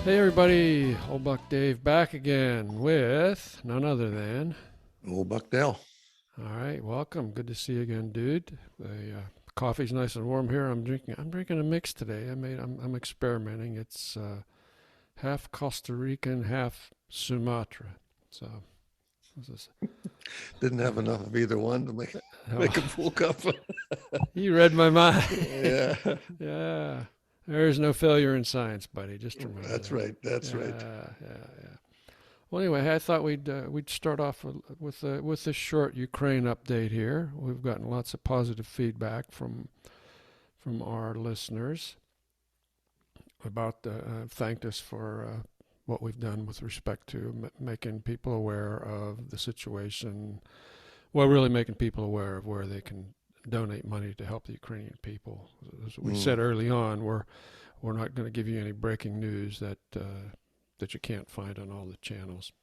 Hey everybody, Old Buck Dave back again with none other than. Old Buckdale. All right, welcome. Good to see you again, dude. The coffee's nice and warm here. I'm drinking a mix today. I'm experimenting. It's half Costa Rican, half Sumatra. So this is, Didn't have enough of either one to make oh, make a full cup. you read my mind. Yeah, Yeah, there's no failure in science, buddy. Just remember that's that. right. That's right. Yeah. Well, anyway, I thought we'd start off with this short Ukraine update here. We've gotten lots of positive feedback from our listeners about thanked us for what we've done with respect to making people aware of the situation. Well, really making people aware of where they can donate money to help the Ukrainian people. As we Mm. said early on, we're not going to give you any breaking news that you can't find on all the channels.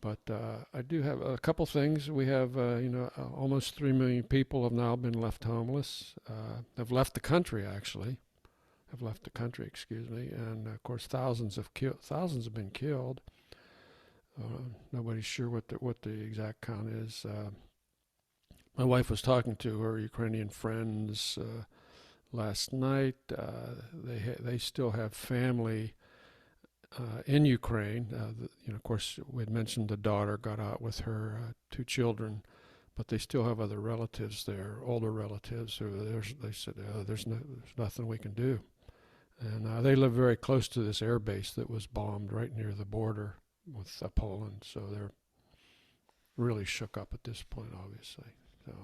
But I do have a couple things. We have, almost 3 million people have now been left homeless, have left the country, actually, have left the country, excuse me. And, of course, thousands have been killed. Nobody's sure what the exact count is. My wife was talking to her Ukrainian friends last night. They still have family in Ukraine. Of course, we had mentioned the daughter got out with her two children, but they still have other relatives there, older relatives. They said there's nothing we can do, and they live very close to this air base that was bombed right near the border with Poland. So they're really shook up at this point, obviously. So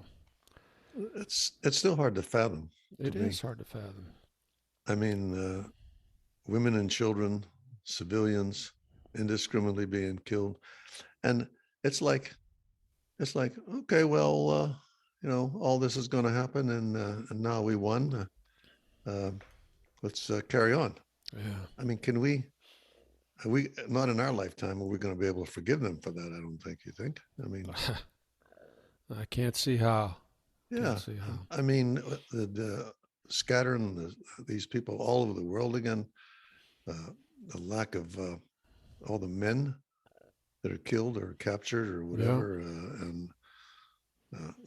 It's still hard to fathom to it me. is hard to fathom. I mean, women and children, civilians, indiscriminately being killed, and it's like it's like okay, well, all this is going to happen, and now we won. Let's carry on. Yeah. I mean, can we? We not in our lifetime are we going to be able to forgive them for that? I don't think. You think? I mean, I can't see how. Can't yeah. see how. I mean, the scattering these people all over the world again. Uh, the lack of all the men that are killed or captured or Yeah. whatever, and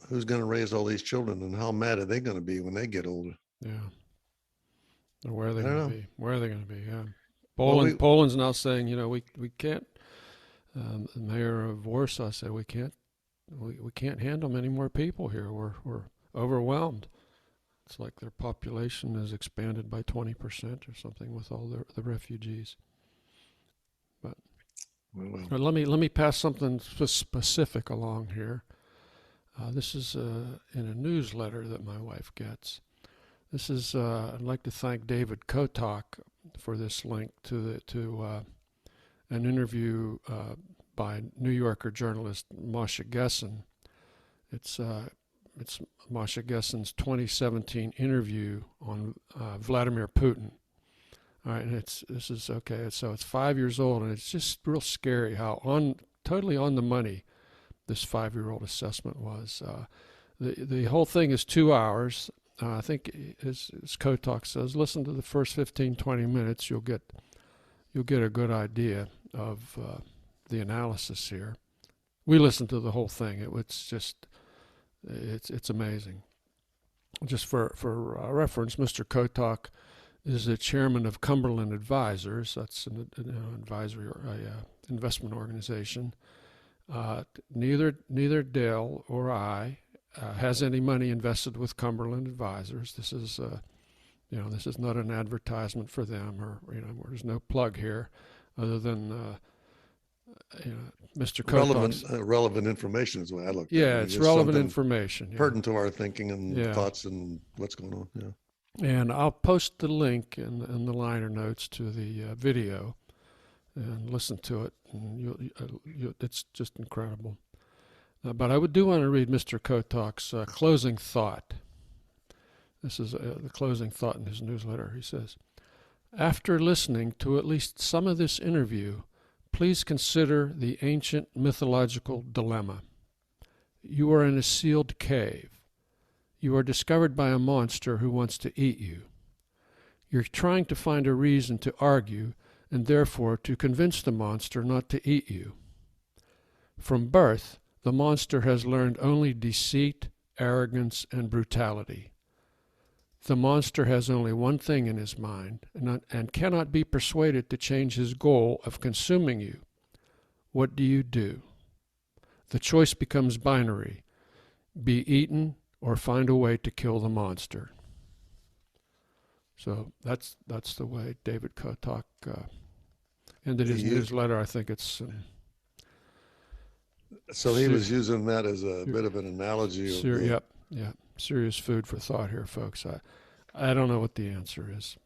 who's going to raise all these children, and how mad are they going to be when they get older? Yeah. Or where are they I don't going to know. be? Where are they going to be? Yeah. Well, we Poland's now saying, we can't. The mayor of Warsaw said we can't handle many more people here. We're overwhelmed. It's like their population has expanded by 20% or something with all the refugees. But well, let me pass something specific along here. This is in a newsletter that my wife gets. This is I'd like to thank David Kotok for this link to an interview by New Yorker journalist Masha Gessen. It's Masha Gessen's 2017 interview on Vladimir Putin. All right, and this is okay. So it's 5 years old, and it's just real scary how totally on the money this 5-year-old assessment was. The whole thing is 2 hours. I think, as Kotok says, listen to the first 15, 20 minutes. You'll get a good idea of the analysis here. We listened to the whole thing. It's amazing. Just for reference, Mr. Kotok is the chairman of Cumberland Advisors. That's an advisory or investment organization. Neither Dale or I has any money invested with Cumberland Advisors. This is not an advertisement for them, or there's no plug here, other than Mr. Kotok's. relevant information is the way I looked at it. Yeah, I mean, it's just relevant something information. Yeah, pertinent to our thinking and yeah. thoughts and what's going on. Yeah. And I'll post the link in the liner notes to the video, and listen to it. And it's just incredible. But I do want to read Mr. Kotok's closing thought. This is the closing thought in his newsletter. He says, after listening to at least some of this interview, please consider the ancient mythological dilemma. You are in a sealed cave. You are discovered by a monster who wants to eat you. You're trying to find a reason to argue and therefore to convince the monster not to eat you. From birth, the monster has learned only deceit, arrogance, and brutality. The monster has only one thing in his mind and cannot be persuaded to change his goal of consuming you. What do? The choice becomes binary: be eaten or find a way to kill the monster. So that's the way David Kotok ended his newsletter. I think it's... So he was using that as a bit of an analogy. Yep. Serious food for thought here, folks. I don't know what the answer is.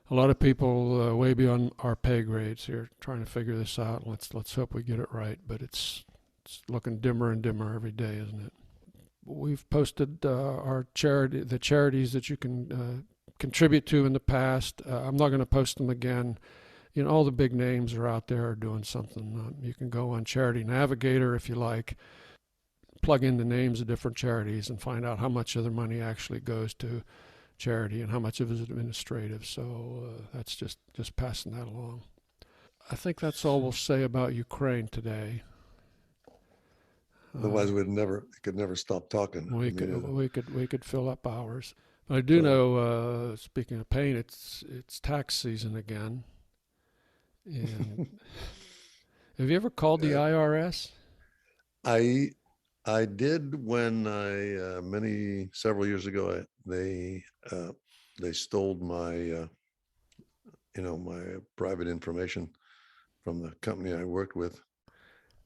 A lot of people way beyond our pay grades here trying to figure this out. Let's hope we get it right. But it's looking dimmer and dimmer every day, isn't it? We've posted the charities that you can contribute to in the past. I'm not going to post them again. You know, all the big names are out there doing something. You can go on Charity Navigator if you like, plug in the names of different charities and find out how much of their money actually goes to charity and how much of it is administrative. So that's just passing that along. I think that's all we'll say about Ukraine today. Otherwise, we could never stop talking. We could fill up hours. But I do know. Speaking of pain, it's tax season again. And have you ever called the IRS? I did when several years ago they stole my my private information from the company I worked with.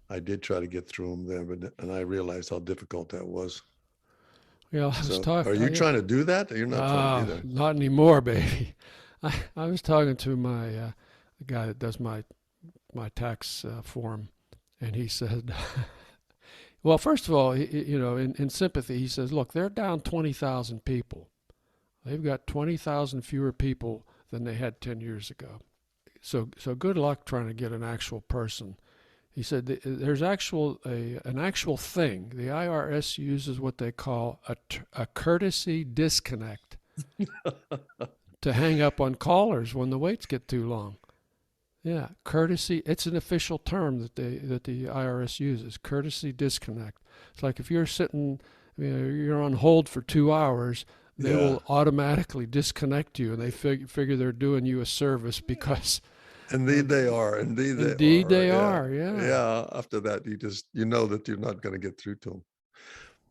I did try to get through them there, and I realized how difficult that was. Yeah, I was talking. Are you trying to do that? You're not trying to do that. Not anymore, baby. I was talking to my the guy that does my tax form, and he said, well, first of all, in sympathy, he says, look, they're down 20,000 people. They've got 20,000 fewer people than they had 10 years ago. So good luck trying to get an actual person. He said there's an actual thing. The IRS uses what they call a courtesy disconnect to hang up on callers when the waits get too long. Yeah, courtesy. It's an official term that the IRS uses. Courtesy disconnect. It's like if you're sitting, you're on hold for 2 hours, they will automatically disconnect you, and they figure they're doing you a service because. Indeed, they are. Indeed, they are. Yeah. Yeah. After that, you know that you're not going to get through to them.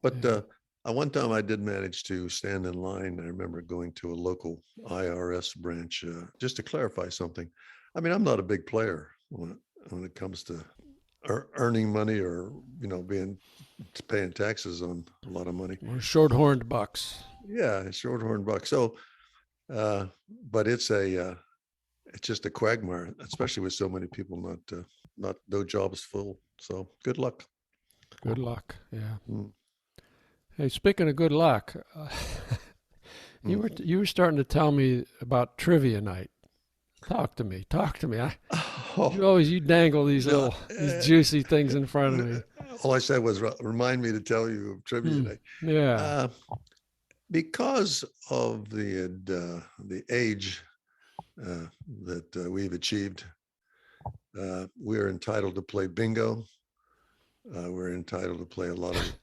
But one time I did manage to stand in line. I remember going to a local IRS branch just to clarify something. I mean, I'm not a big player when it comes to earning money or paying taxes on a lot of money. Or short-horned bucks. Yeah, short-horned bucks. So, but it's just a quagmire, especially with so many people no jobs full. So good luck. Good luck. Yeah. Mm. Hey, speaking of good luck, you were starting to tell me about trivia night. Talk to me. You dangle these these juicy things in front of me. All I said was remind me to tell you of trivia night. Yeah. Because of the age that we've achieved, we're entitled to play bingo. We're entitled to play a lot of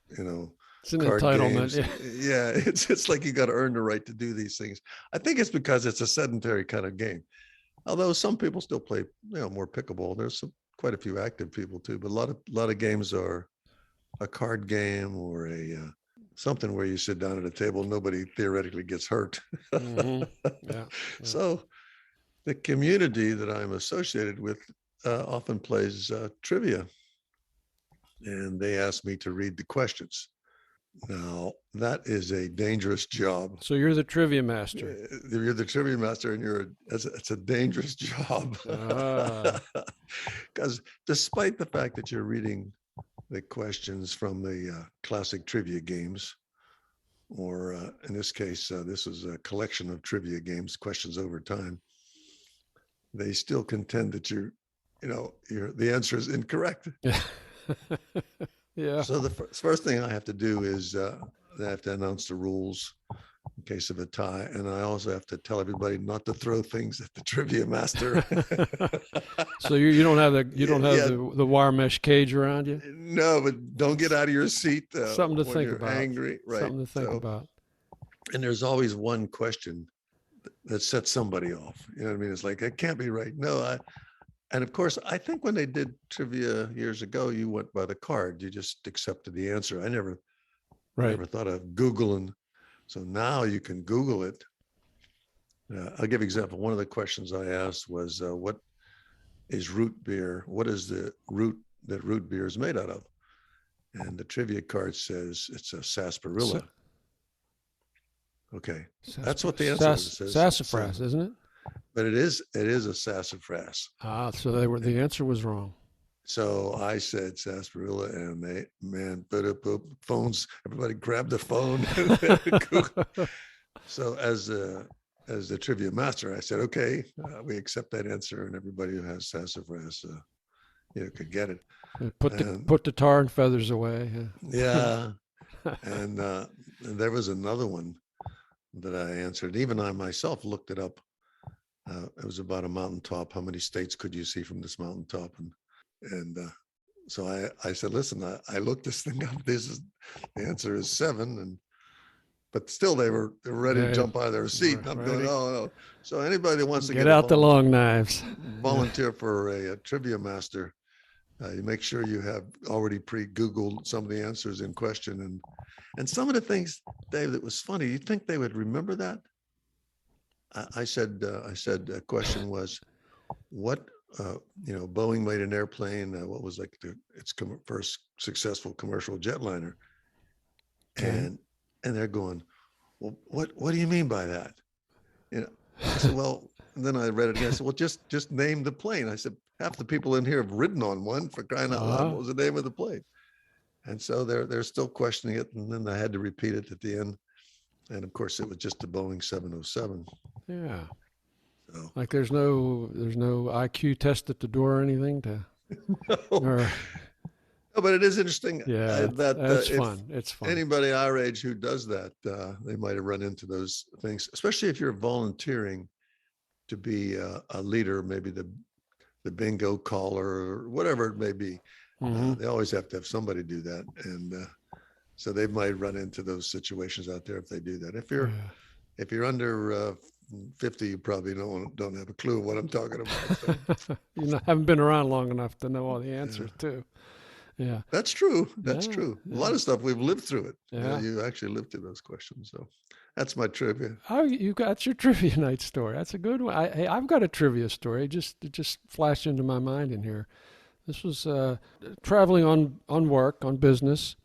it's an card entitlement. Games. Yeah, it's like you got to earn the right to do these things. I think it's because it's a sedentary kind of game. Although some people still play, more pickleball. There's quite a few active people too, but a lot of games are a card game or something where you sit down at a table, nobody theoretically gets hurt. Mm-hmm. Yeah. So the community that I'm associated with often plays trivia, and they ask me to read the questions. Now, that is a dangerous job. So you're the trivia master. You're the trivia master, and it's a dangerous job. Because despite the fact that you're reading the questions from the classic trivia games, or in this case, this is a collection of trivia games, questions over time, they still contend that the answer is incorrect. Yeah. So the first thing I have to do is I have to announce the rules, in case of a tie. And I also have to tell everybody not to throw things at the trivia master. So you don't have Yeah, the wire mesh cage around you? no, but don't get out of your seat Something to when think you're about. angry. Right. Something to think So, about. and there's always one question that sets somebody off. You know what I mean? It's like, it can't be right. No, and of course, I think when they did trivia years ago, you went by the card. You just accepted the answer. I never thought of Googling. So now you can Google it. I'll give you an example. One of the questions I asked was, what is root beer? What is the root that root beer is made out of? And the trivia card says it's a sarsaparilla. Okay, that's what the answer is. Sassafras, isn't it? But it is a sassafras. Ah, so the answer was wrong. So I said sarsaparilla, and they, man, phones, everybody grabbed the phone. So as the trivia master, I said, okay, we accept that answer, and everybody who has sassafras, could get it. Put the tar and feathers away. Yeah. And there was another one that I answered. Even I myself looked it up. It was about a mountaintop. How many states could you see from this mountaintop? And so I said, listen, I looked this thing up. The answer is 7. But still they were ready to jump out of their seat. And I'm going, oh, no. So anybody that wants to get out the long knives, volunteer for a trivia master, you make sure you have already pre-Googled some of the answers in question. And some of the things, Dave, that was funny, you think they would remember that? I said the question was, what, Boeing made an airplane, what was like its first successful commercial jetliner. And they're going, well, what do you mean by that? I said, well, and then I read it again. I said, well, just name the plane. I said, half the people in here have ridden on one, for crying out loud. What was the name of the plane? And so they're still questioning it. And then I had to repeat it at the end. And of course, it was just a Boeing 707. Yeah. So, like there's no IQ test at the door or anything to. No, but it is interesting. Yeah, that's fun. It's fun. Anybody our age who does that, they might have run into those things, especially if you're volunteering to be a leader, maybe the bingo caller or whatever it may be. Mm-hmm. They always have to have somebody do that. And so they might run into those situations out there if they do that. If you're under 50, you probably don't have a clue what I'm talking about. So. Haven't been around long enough to know all the answers too. Yeah, that's true. That's true. A lot of stuff we've lived through it. Yeah, you actually lived through those questions. So that's my trivia. Oh, you got your trivia night story. That's a good one. I've got a trivia story. It just flashed into my mind in here. This was traveling on work, on business.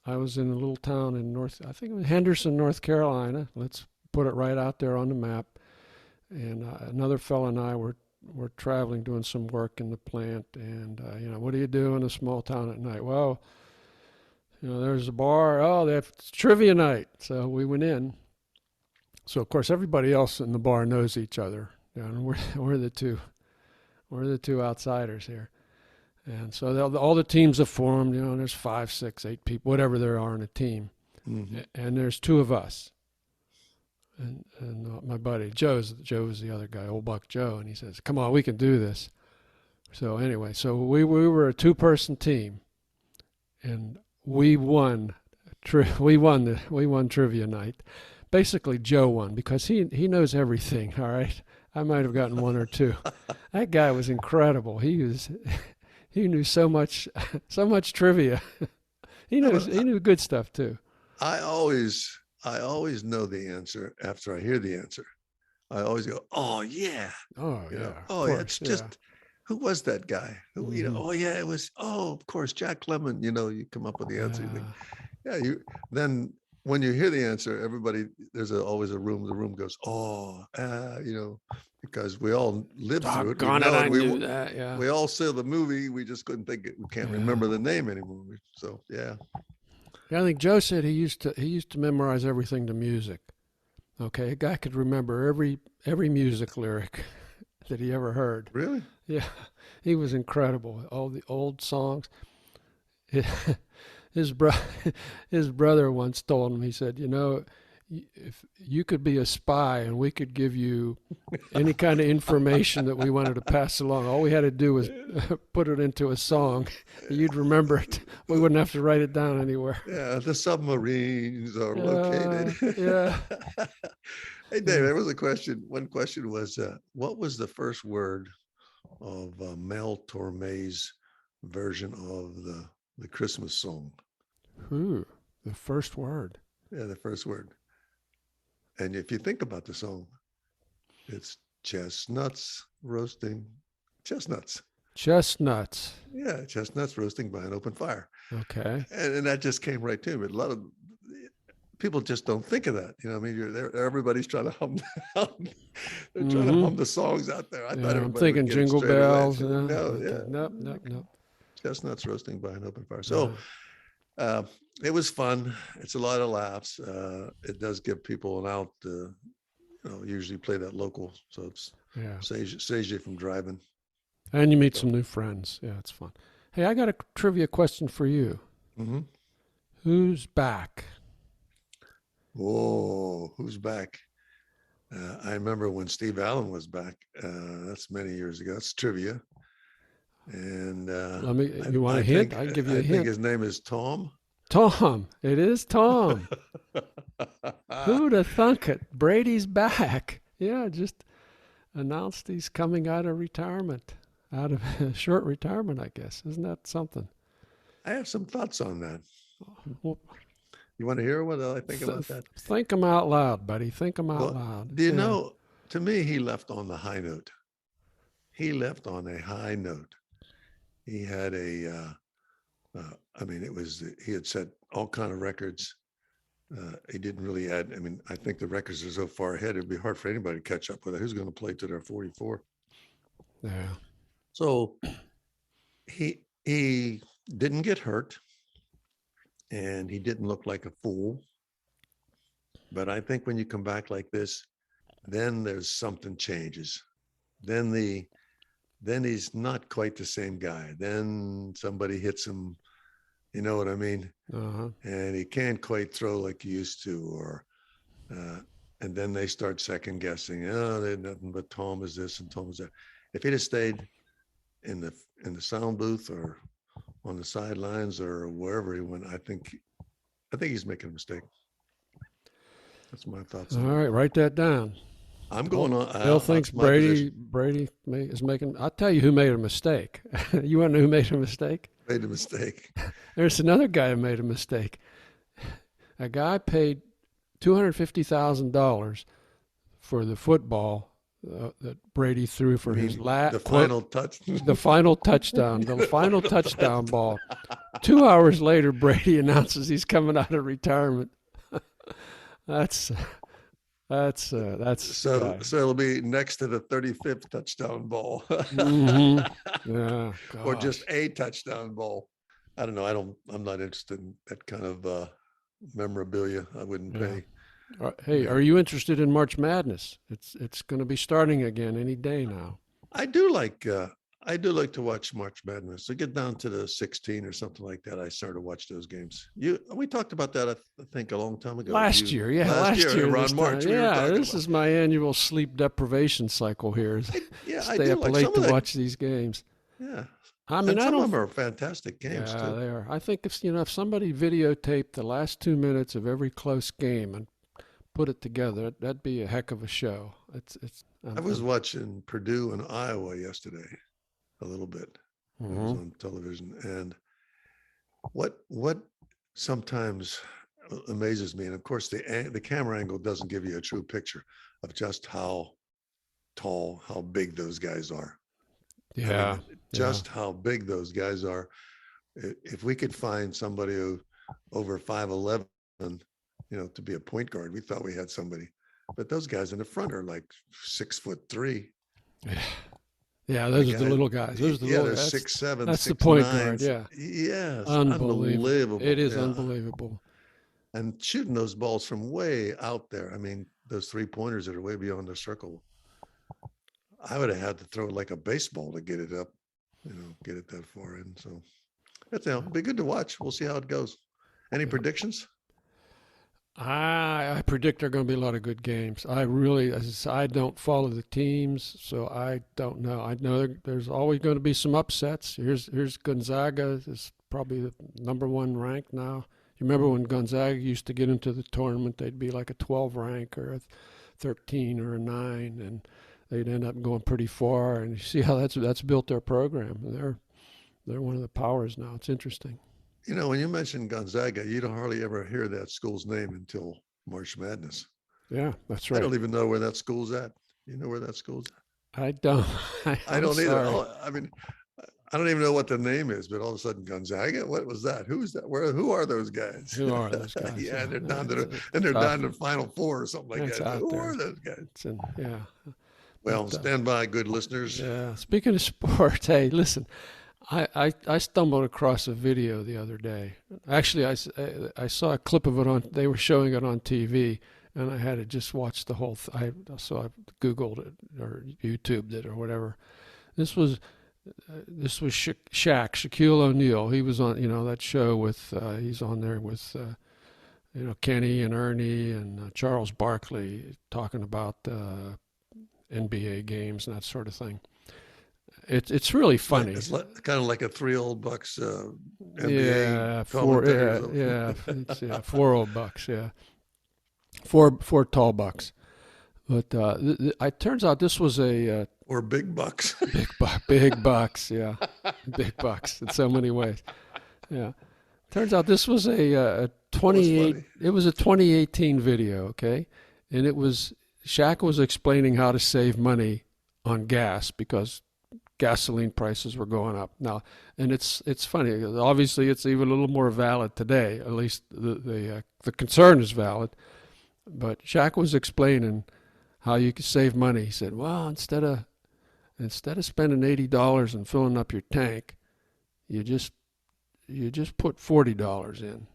I was in a little town in I think it was Henderson, North Carolina. Let's put it right out there on the map. And another fellow and I were traveling, doing some work in the plant. And, what do you do in a small town at night? Well, there's a bar. Oh, they have trivia night. So we went in. So, of course, everybody else in the bar knows each other. We're the two outsiders here. And so all the teams have formed, and there's 5, 6, 8 people, whatever there are in a team. Mm-hmm. And there's 2 of us. And my buddy, Joe is the other guy, Old Buck Joe, and he says, come on, we can do this. So anyway, we were a 2-person team, and we won trivia night. Basically, Joe won because he knows everything, all right? I might have gotten 1 or 2. That guy was incredible. He knew so much trivia. He knew good stuff too. I always know the answer after I hear the answer. I always go, oh yeah. Oh yeah. Oh yeah. It's just, who was that guy? Mm-hmm. Oh yeah, it was, of course, Jack Lemmon. You come up with the answer. You think, then when you hear the answer, everybody, there's always a room. The room goes, because we all lived through it. I knew that. Yeah. We all saw the movie. We just couldn't think it. We can't remember the name anymore. So yeah. I think Joe said he used to memorize everything to music. Okay, a guy could remember every music lyric that he ever heard. Really? Yeah, he was incredible. All the old songs. His brother once told him, he said, if you could be a spy and we could give you any kind of information that we wanted to pass along, all we had to do was put it into a song. You'd remember it. We wouldn't have to write it down anywhere. Yeah, the submarines are located. Yeah. Hey, Dave, there was a question. One question was, what was the first word of Mel Torme's version of the Christmas song? Ooh, the first word. Yeah, the first word. And if you think about the song, it's chestnuts roasting, chestnuts. Chestnuts. Yeah, chestnuts roasting by an open fire. Okay. And that just came right to me. But a lot of people just don't think of that. You know, I mean, everybody's trying to hum. They're trying to hum the songs out there. I thought I'm thinking Jingle Bells. Nope. Chestnuts roasting by an open fire. So it was fun. It's a lot of laughs. It does give people an out. Usually play that local, so it's saves you from driving. And you meet some new friends. Yeah, it's fun. Hey, I got a trivia question for you. Mm-hmm. Who's back? Oh, who's back? I remember when Steve Allen was back. That's many years ago. That's trivia. And you want a hint? I can give you a hint. I think his name is Tom. Tom. It is Tom. Who'd have thunk it? Brady's back. Yeah, just announced he's coming out of retirement. Out of short retirement, I guess. Isn't that something? I have some thoughts on that. Well, you want to hear what I think about that? Think them out loud, buddy. Think them out loud. Do you know, to me, he left on the high note. He left on a high note. He had he had set all kind of records. He didn't really add, I think the records are so far ahead, it'd be hard for anybody to catch up with it. Who's going to play to their 44? Yeah. So he didn't get hurt and he didn't look like a fool. But I think when you come back like this, then there's something changes. Then he's not quite the same guy. Then somebody hits him, you know what I mean? And he can't quite throw like he used to, and then they start second guessing. Oh, they're nothing but Tom is this and Tom is that. If he'd have stayed in the sound booth or on the sidelines or wherever he went, I think he's making a mistake. That's my thoughts. All right, write that down. I'm going on. Bill thinks Brady is making. I'll tell you who made a mistake. You want to know who made a mistake? Made a mistake. There's another guy who made a mistake. A guy paid $250,000 for the football that Brady threw for his final touch. The final touchdown. The final touchdown ball. 2 hours later, Brady announces he's coming out of retirement. That's so it'll be next to the 35th touchdown ball. Yeah, or just a touchdown ball. I don't know. I'm not interested in that kind of memorabilia. I wouldn't pay. Hey, are you interested in March Madness? It's going to be starting again any day now. I do like to watch March Madness. So get down to the 16 or something like that. I started to watch those games. We talked about that, I think, a long time ago. Last year around March. This is my annual sleep deprivation cycle here. Stay up late to watch these games. Yeah. I mean, some of them are fantastic games too. They are. I think if somebody videotaped the last 2 minutes of every close game and put it together, that'd be a heck of a show. I was watching Purdue and Iowa yesterday, a little bit. It was on television, and what sometimes amazes me, and of course the camera angle doesn't give you a true picture of just how tall, how big those guys are. Yeah, how big those guys are. If we could find somebody who over 5'11", to be a point guard, we thought we had somebody, but those guys in the front are like 6'3". Yeah, those are the little guys. Those are the little guys. 6'7". That's 6'9". The point guard. Yeah. Yes. Unbelievable. It is unbelievable. And shooting those balls from way out there. I mean, those 3-pointers that are way beyond the circle. I would have had to throw it like a baseball to get it up, get it that far in. So it'll be good to watch. We'll see how it goes. Any predictions? I I predict there are going to be a lot of good games. I really, I don't follow the teams, so I don't know. I know there's always going to be some upsets. Here's Gonzaga is probably the number one ranked now. You remember when Gonzaga used to get into the tournament, they'd be like a 12 rank or a 13 or a 9, and they'd end up going pretty far. And you see how that's built their program. They're one of the powers now. It's interesting. You know, when you mention Gonzaga, you don't hardly ever hear that school's name until March Madness. Yeah, that's I right. don't even know where that school's at. You know where that school's at? I don't. I don't either. Sorry. I mean, I don't even know what the name is, but all of a sudden Gonzaga, what was that? Who's that? Who are those guys? Who are those guys? Yeah, they're down to the Final Four or something like that. Who are those guys? Yeah. Well, stand by, good listeners. Yeah. Speaking of sports, hey, listen, I stumbled across a video the other day. Actually, I saw a clip of it they were showing it on TV, and I had to just watch the whole so I Googled it or YouTubed it or whatever. This was Shaquille O'Neal. He was on, that show with, he's on there with, Kenny and Ernie and Charles Barkley talking about NBA games and that sort of thing. It's really funny. It's kind of like a 3 old bucks NBA. Yeah, 4 old bucks. Yeah, four tall bucks. But it turns out this was a or big bucks. Big bucks. Yeah, big bucks in so many ways. Yeah, turns out this was a 28. It was a 2018 video. Okay, and Shaq was explaining how to save money on gas because gasoline prices were going up now, and it's funny. Obviously, it's even a little more valid today. At least the concern is valid. But Shaq was explaining how you could save money. He said, "Well, instead of spending $80 and filling up your tank, you just put $40 in,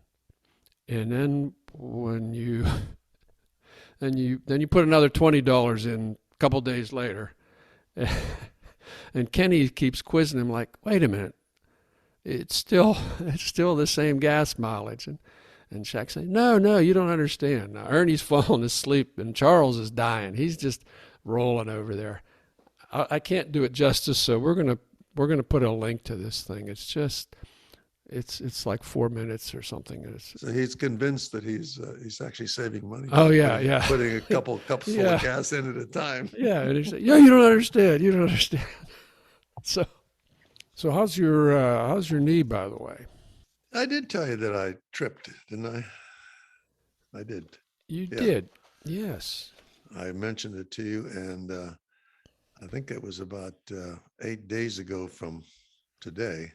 and then when you put another $20 in a couple days later." And Kenny keeps quizzing him like, "Wait a minute, it's still the same gas mileage." And Shaq saying, "No, you don't understand. Now Ernie's falling asleep and Charles is dying. He's just rolling over there. I can't do it justice, so we're gonna put a link to this thing. It's just it's like 4 minutes or something." So he's convinced that he's actually saving money. Oh yeah, putting a couple cups full of gas in at a time. Yeah, and he said, "Yeah, you don't understand." So how's your knee, by the way? I did tell you that I tripped, didn't I? I did. You did, yes. I mentioned it to you, and I think it was about 8 days ago from today.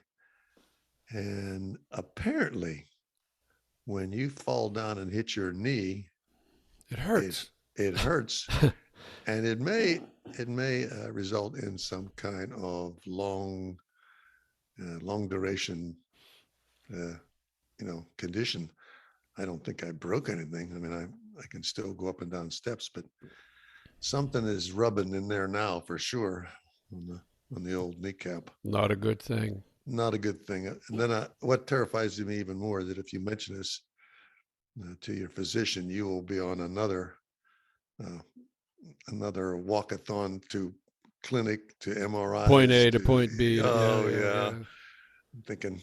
And apparently, when you fall down and hit your knee, it hurts. It hurts, and it may result in some kind of long duration, condition. I don't think I broke anything. I mean, I can still go up and down steps, but something is rubbing in there now for sure on the old kneecap. Not a good thing. Not a good thing. And then what terrifies me even more is that if you mention this to your physician, you will be on another walkathon to clinic to MRI. Point A to point B. Oh yeah. I'm thinking,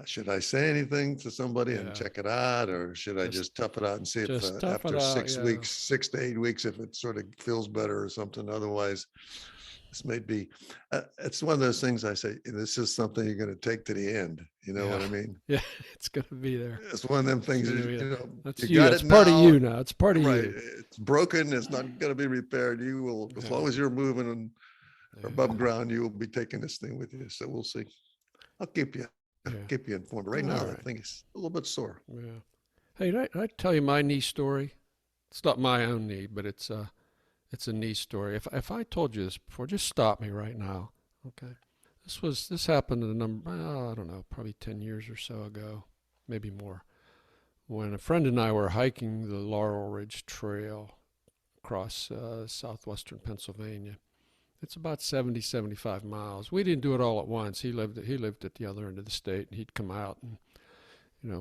should I say anything to somebody and check it out, or should I just tough it out and see if after 6 weeks, 6 to 8 weeks, if it sort of feels better or something? Otherwise, this may be. It's one of those things I say. This is something you're going to take to the end. You know what I mean? Yeah, it's going to be there. It's one of them things. That's you got It's it part now. of you now. It's part of you. It's broken. It's not going to be repaired. You will, as long as you're moving above ground, you will be taking this thing with you. So we'll see. I'll keep you informed. Right now, I think it's a little bit sore. Yeah. Hey, did I tell you my knee story? It's not my own knee, but it's a knee story. If I told you this before, just stop me right now. Okay. This happened I don't know, probably 10 years or so ago, maybe more, when a friend and I were hiking the Laurel Ridge Trail across southwestern Pennsylvania. It's about 75 miles. We didn't do it all at once. He lived at the other end of the state, and he'd come out, and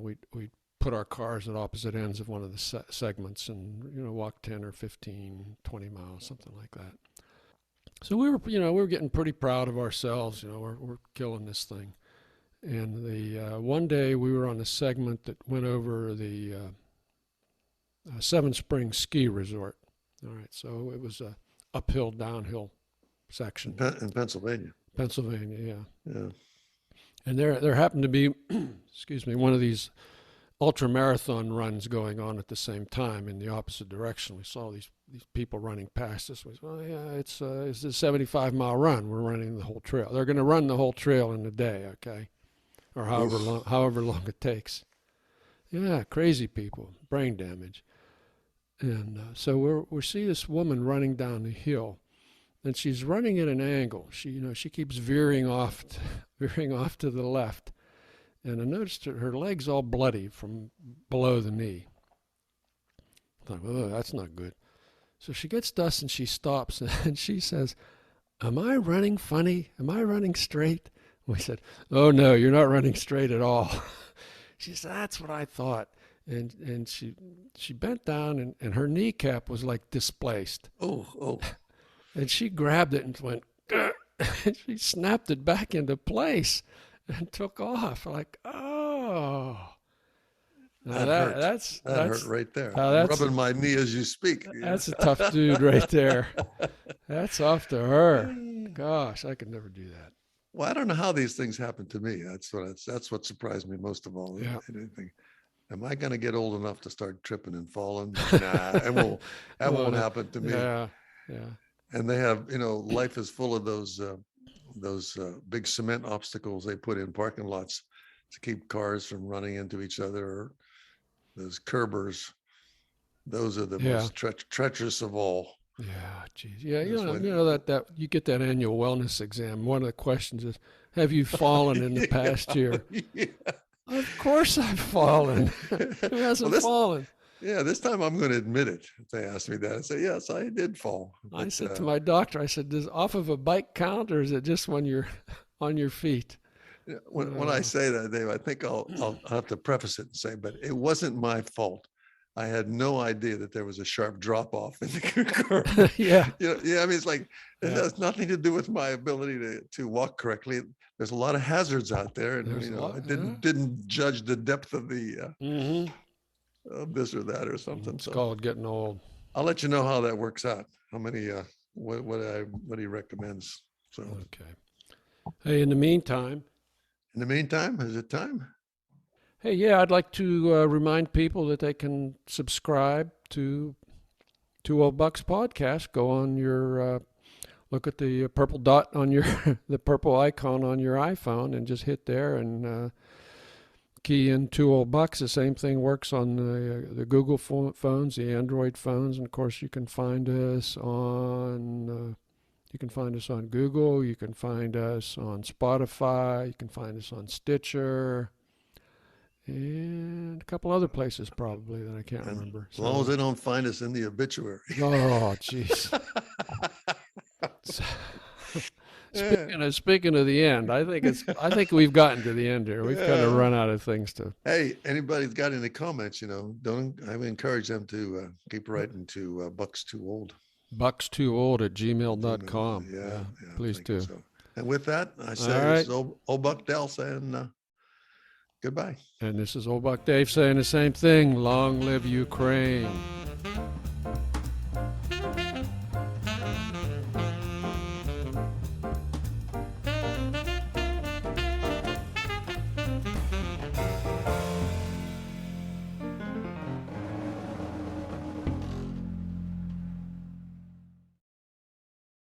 we'd put our cars at opposite ends of one of the segments and, walk 10 or 15, 20 miles, something like that. So we were getting pretty proud of ourselves. We're killing this thing. And the one day we were on a segment that went over the Seven Springs Ski Resort. All right, so it was a uphill, downhill section. In Pennsylvania. Pennsylvania, yeah. Yeah. And there happened to be, excuse me, one of these ultra marathon runs going on at the same time in the opposite direction. We saw these people running past us. We said, "Oh yeah, it's a 75-mile run. We're running the whole trail. They're going to run the whole trail in a day, okay, or however long it takes." Yeah, crazy people, brain damage. And so we see this woman running down the hill, and she's running at an angle. She keeps veering off to the left. And I noticed her leg's all bloody from below the knee. I thought, oh, that's not good. So she gets to us and she stops and she says, "Am I running funny? Am I running straight?" We said, "Oh, no, you're not running straight at all." She said, "That's what I thought." And she bent down and her kneecap was like displaced. Oh. And she grabbed it and went, and she snapped it back into place. And took off like, oh. Now that hurt right there. I'm rubbing my knee as you speak. That's a tough dude right there. That's off to her. Gosh, I could never do that. Well, I don't know how these things happen to me. That's what surprised me most of all. Yeah. Anything. Am I going to get old enough to start tripping and falling? Nah, that won't happen to me. Yeah. And they have, life is full of those big cement obstacles they put in parking lots to keep cars from running into each other, or those curbers. Those are the most treacherous of all. Yeah, geez. Yeah, that you get that annual wellness exam. One of the questions is, have you fallen in the past year? Yeah. Of course I've fallen. Who hasn't fallen? Yeah, this time I'm going to admit it. If they ask me that, I say, yes, I did fall. I said to my doctor, I said, does off of a bike count, or is it just when you're on your feet? When I say that, Dave, I think I'll have to preface it and say, but it wasn't my fault. I had no idea that there was a sharp drop off in the curve. Yeah. I mean, it's like, it has nothing to do with my ability to walk correctly. There's a lot of hazards out there, and I didn't judge the depth of the of this or that or something. It's called getting old. I'll let you know how that works out. How many what he recommends. So okay. Hey, in the meantime, is it time? Hey, yeah, I'd like to remind people that they can subscribe to Two Old Bucks podcast. Go on your look at the purple dot on your the purple icon on your iPhone and just hit there and key in Two Old Bucks. The same thing works on the Google phones, the Android phones, and of course you can find us on Google. You can find us on Spotify. You can find us on Stitcher. And a couple other places probably that I can't remember. As long as they don't find us in the obituary. Oh, jeez. Speaking of the end, I think we've gotten to the end here. We've kind of run out of things to. Hey, anybody's got any comments? I would encourage them to keep writing to Bucks2Old. Bucks2old@gmail.com. Yeah, please do. So. And with that, I say this is Old Buck Del saying goodbye. And this is Old Buck Dave saying the same thing. Long live Ukraine.